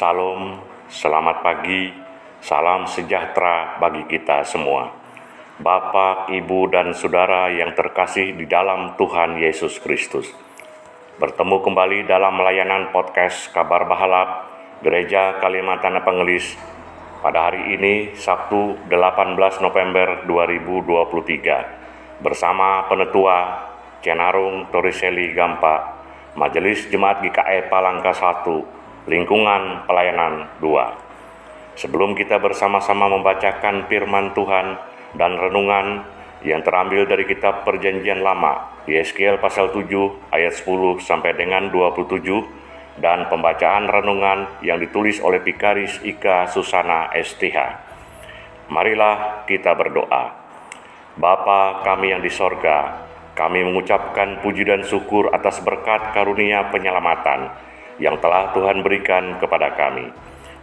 Salam, selamat pagi, salam sejahtera bagi kita semua. Bapak, Ibu, dan Saudara yang terkasih di dalam Tuhan Yesus Kristus. Bertemu kembali dalam layanan podcast Kabar Bahalap Gereja Kalimantan Pengelis pada hari ini, Sabtu 18 November 2023, bersama Penetua Cenarung Toriseli Gampa, Majelis Jemaat GKE Palangka 1, Lingkungan Pelayanan 2. Sebelum kita bersama-sama membacakan firman Tuhan dan renungan yang terambil dari kitab Perjanjian Lama, Yeskiel pasal 7 ayat 10 sampai dengan 27, dan pembacaan renungan yang ditulis oleh Vikaris Ika Susana STH. Marilah kita berdoa. Bapa kami yang di sorga, kami mengucapkan puji dan syukur atas berkat karunia penyelamatan yang telah Tuhan berikan kepada kami.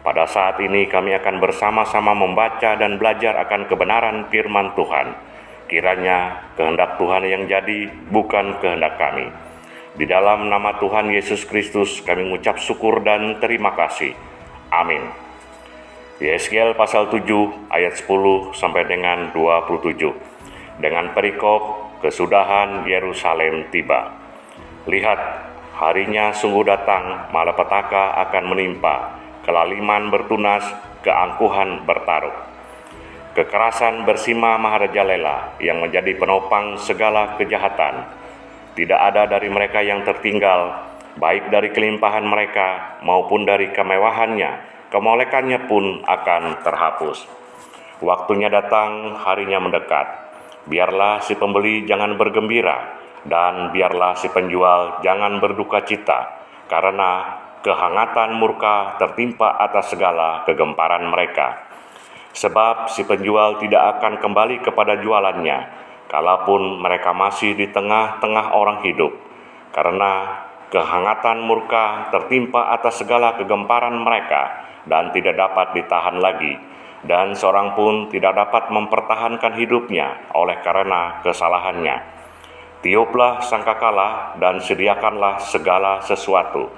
Pada saat ini kami akan bersama-sama membaca dan belajar akan kebenaran firman Tuhan. Kiranya kehendak Tuhan yang jadi, bukan kehendak kami. Di dalam nama Tuhan Yesus Kristus kami mengucap syukur dan terima kasih. Amin. Yeskiel pasal 7 ayat 10 sampai dengan 27. Dengan perikop kesudahan Yerusalem tiba. Lihat, harinya sungguh datang, malapetaka akan menimpa, kelaliman bertunas, keangkuhan bertaruh. Kekerasan bersima maharajalela yang menjadi penopang segala kejahatan. Tidak ada dari mereka yang tertinggal, baik dari kelimpahan mereka maupun dari kemewahannya, kemolekannya pun akan terhapus. Waktunya datang, harinya mendekat. Biarlah si pembeli jangan bergembira, dan biarlah si penjual jangan berduka cita, karena kehangatan murka tertimpa atas segala kegemparan mereka. Sebab si penjual tidak akan kembali kepada jualannya, kalaupun mereka masih di tengah-tengah orang hidup, karena kehangatan murka tertimpa atas segala kegemparan mereka, dan tidak dapat ditahan lagi, dan seorang pun tidak dapat mempertahankan hidupnya oleh karena kesalahannya. Tiuplah sangkakala dan sediakanlah segala sesuatu,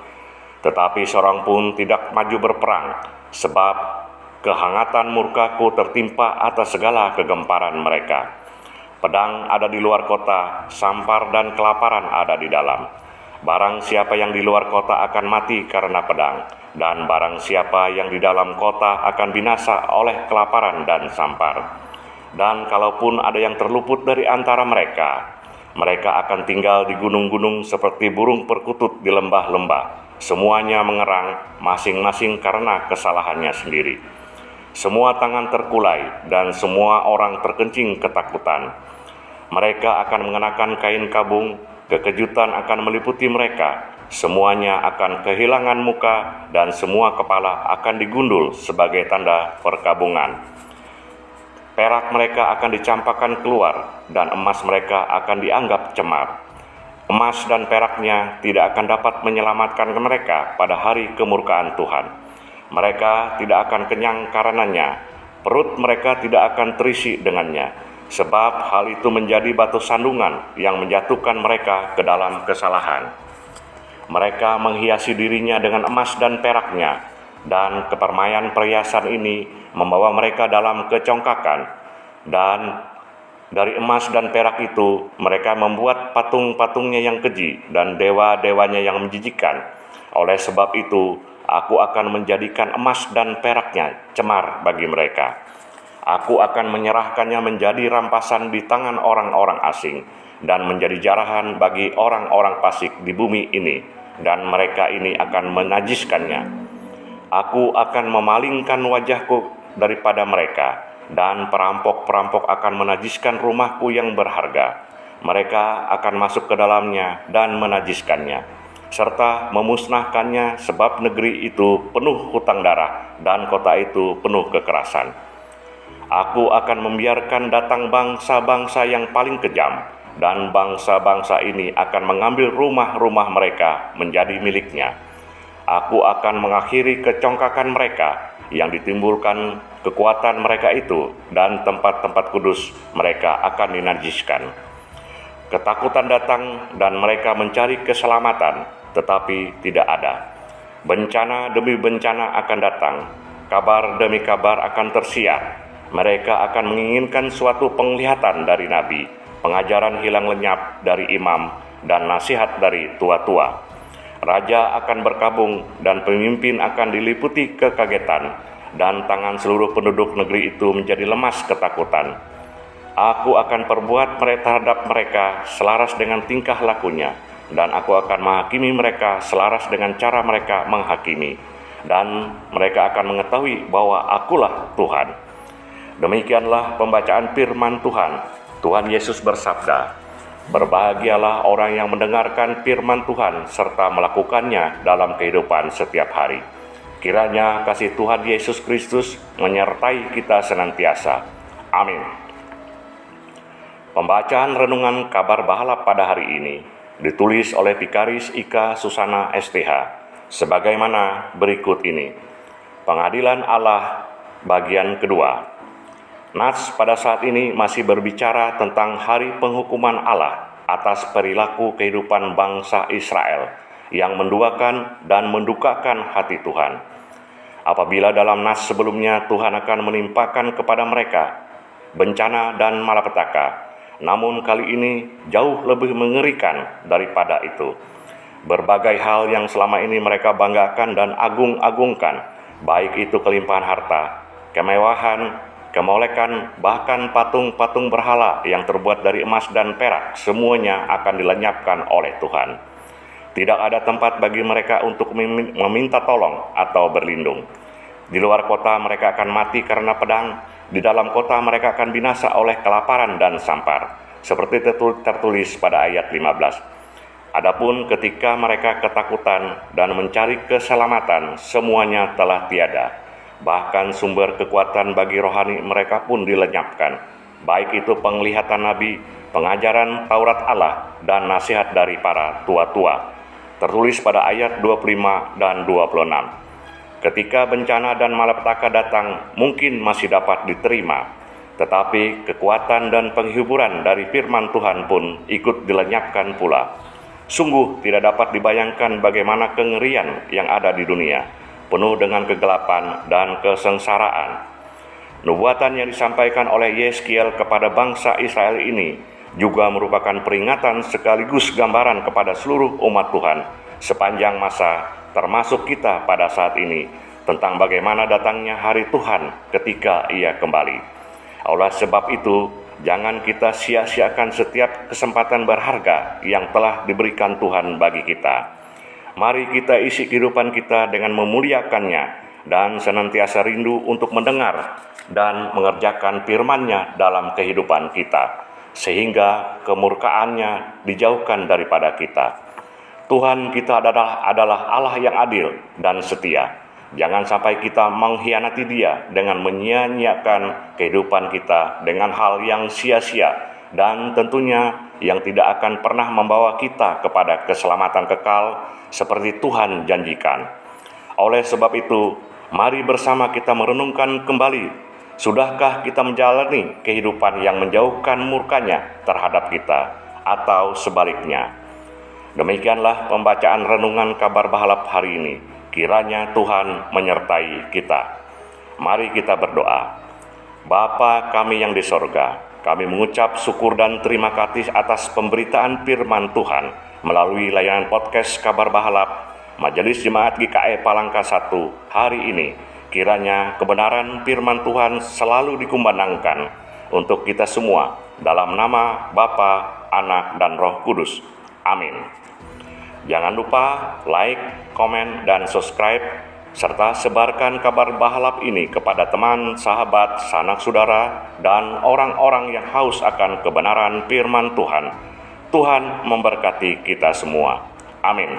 tetapi seorang pun tidak maju berperang, sebab kehangatan murkaku tertimpa atas segala kegemparan mereka. Pedang ada di luar kota, sampar dan kelaparan ada di dalam. Barang siapa yang di luar kota akan mati karena pedang, dan barang siapa yang di dalam kota akan binasa oleh kelaparan dan sampar. Dan kalaupun ada yang terluput dari antara mereka, mereka akan tinggal di gunung-gunung seperti burung perkutut di lembah-lembah. Semuanya mengerang masing-masing karena kesalahannya sendiri. Semua tangan terkulai dan semua orang terkencing ketakutan. Mereka akan mengenakan kain kabung, kekejutan akan meliputi mereka. Semuanya akan kehilangan muka dan semua kepala akan digundul sebagai tanda perkabungan. Perak mereka akan dicampakkan keluar, dan emas mereka akan dianggap cemar. Emas dan peraknya tidak akan dapat menyelamatkan mereka pada hari kemurkaan Tuhan. Mereka tidak akan kenyang karenanya, perut mereka tidak akan terisi dengannya, sebab hal itu menjadi batu sandungan yang menjatuhkan mereka ke dalam kesalahan. Mereka menghiasi dirinya dengan emas dan peraknya, dan kepermaian perhiasan ini membawa mereka dalam kecongkakan, dan dari emas dan perak itu mereka membuat patung-patungnya yang keji dan dewa-dewanya yang menjijikkan. Oleh sebab itu aku akan menjadikan emas dan peraknya cemar bagi mereka. Aku akan menyerahkannya menjadi rampasan di tangan orang-orang asing dan menjadi jarahan bagi orang-orang fasik di bumi ini, dan mereka ini akan menajiskannya. Aku akan memalingkan wajahku daripada mereka, dan perampok-perampok akan menajiskan rumahku yang berharga. Mereka akan masuk ke dalamnya dan menajiskannya, serta memusnahkannya, sebab negeri itu penuh hutang darah dan kota itu penuh kekerasan. Aku akan membiarkan datang bangsa-bangsa yang paling kejam, dan bangsa-bangsa ini akan mengambil rumah-rumah mereka menjadi miliknya. Aku akan mengakhiri kecongkakan mereka yang ditimbulkan kekuatan mereka itu, dan tempat-tempat kudus mereka akan dinajiskan. Ketakutan datang dan mereka mencari keselamatan, tetapi tidak ada. Bencana demi bencana akan datang, kabar demi kabar akan tersiar. Mereka akan menginginkan suatu penglihatan dari nabi, pengajaran hilang lenyap dari imam, dan nasihat dari tua-tua. Raja akan berkabung dan pemimpin akan diliputi kekagetan, dan tangan seluruh penduduk negeri itu menjadi lemas ketakutan. Aku akan perbuat terhadap mereka selaras dengan tingkah lakunya, dan aku akan menghakimi mereka selaras dengan cara mereka menghakimi, dan mereka akan mengetahui bahwa akulah Tuhan. Demikianlah pembacaan firman Tuhan. Tuhan Yesus bersabda, "Berbahagialah orang yang mendengarkan firman Tuhan serta melakukannya dalam kehidupan setiap hari." Kiranya kasih Tuhan Yesus Kristus menyertai kita senantiasa. Amin. Pembacaan renungan kabar bahalap pada hari ini ditulis oleh Vikaris Ika Susana STH sebagaimana berikut ini. Pengadilan Allah bagian kedua. Nats pada saat ini masih berbicara tentang hari penghukuman Allah atas perilaku kehidupan bangsa Israel yang menduakan dan mendukakan hati Tuhan. Apabila dalam nas sebelumnya Tuhan akan menimpakan kepada mereka bencana dan malapetaka, namun kali ini jauh lebih mengerikan daripada itu. Berbagai hal yang selama ini mereka banggakan dan agung-agungkan, baik itu kelimpahan harta, kemewahan, kemolekan, bahkan patung-patung berhala yang terbuat dari emas dan perak, semuanya akan dilenyapkan oleh Tuhan. Tidak ada tempat bagi mereka untuk meminta tolong atau berlindung. Di luar kota mereka akan mati karena pedang, di dalam kota mereka akan binasa oleh kelaparan dan sampar, seperti tertulis pada ayat 15. Adapun ketika mereka ketakutan dan mencari keselamatan, semuanya telah tiada. Bahkan sumber kekuatan bagi rohani mereka pun dilenyapkan, baik itu penglihatan nabi, pengajaran Taurat Allah, dan nasihat dari para tua-tua. Tertulis pada ayat 25 dan 26. Ketika bencana dan malapetaka datang, mungkin masih dapat diterima, tetapi kekuatan dan penghiburan dari firman Tuhan pun ikut dilenyapkan pula. Sungguh tidak dapat dibayangkan bagaimana kengerian yang ada di dunia, penuh dengan kegelapan dan kesengsaraan. Nubuatan yang disampaikan oleh Yeskiel kepada bangsa Israel ini juga merupakan peringatan sekaligus gambaran kepada seluruh umat Tuhan sepanjang masa, termasuk kita pada saat ini, tentang bagaimana datangnya hari Tuhan ketika Ia kembali. Oleh sebab itu, jangan kita sia-siakan setiap kesempatan berharga yang telah diberikan Tuhan bagi kita. Mari kita isi kehidupan kita dengan memuliakannya dan senantiasa rindu untuk mendengar dan mengerjakan firman-Nya dalam kehidupan kita, sehingga kemurkaannya dijauhkan daripada kita. Tuhan kita adalah Allah yang adil dan setia. Jangan sampai kita mengkhianati Dia dengan menyia-nyiakan kehidupan kita dengan hal yang sia-sia dan tentunya yang tidak akan pernah membawa kita kepada keselamatan kekal seperti Tuhan janjikan. Oleh sebab itu, mari bersama kita merenungkan kembali, sudahkah kita menjalani kehidupan yang menjauhkan murka-Nya terhadap kita, atau sebaliknya? Demikianlah pembacaan renungan kabar bahalap hari ini. Kiranya Tuhan menyertai kita. Mari kita berdoa. Bapa kami yang di sorga, kami mengucap syukur dan terima kasih atas pemberitaan firman Tuhan melalui layanan podcast kabar bahalap Majelis Jemaat GKI Palangka 1 hari ini. Kiranya kebenaran firman Tuhan selalu dikumandangkan untuk kita semua, dalam nama Bapa, Anak, dan Roh Kudus. Amin. Jangan lupa like, komen, dan subscribe, serta sebarkan kabar bahalap ini kepada teman, sahabat, sanak saudara, dan orang-orang yang haus akan kebenaran firman Tuhan. Tuhan memberkati kita semua. Amin.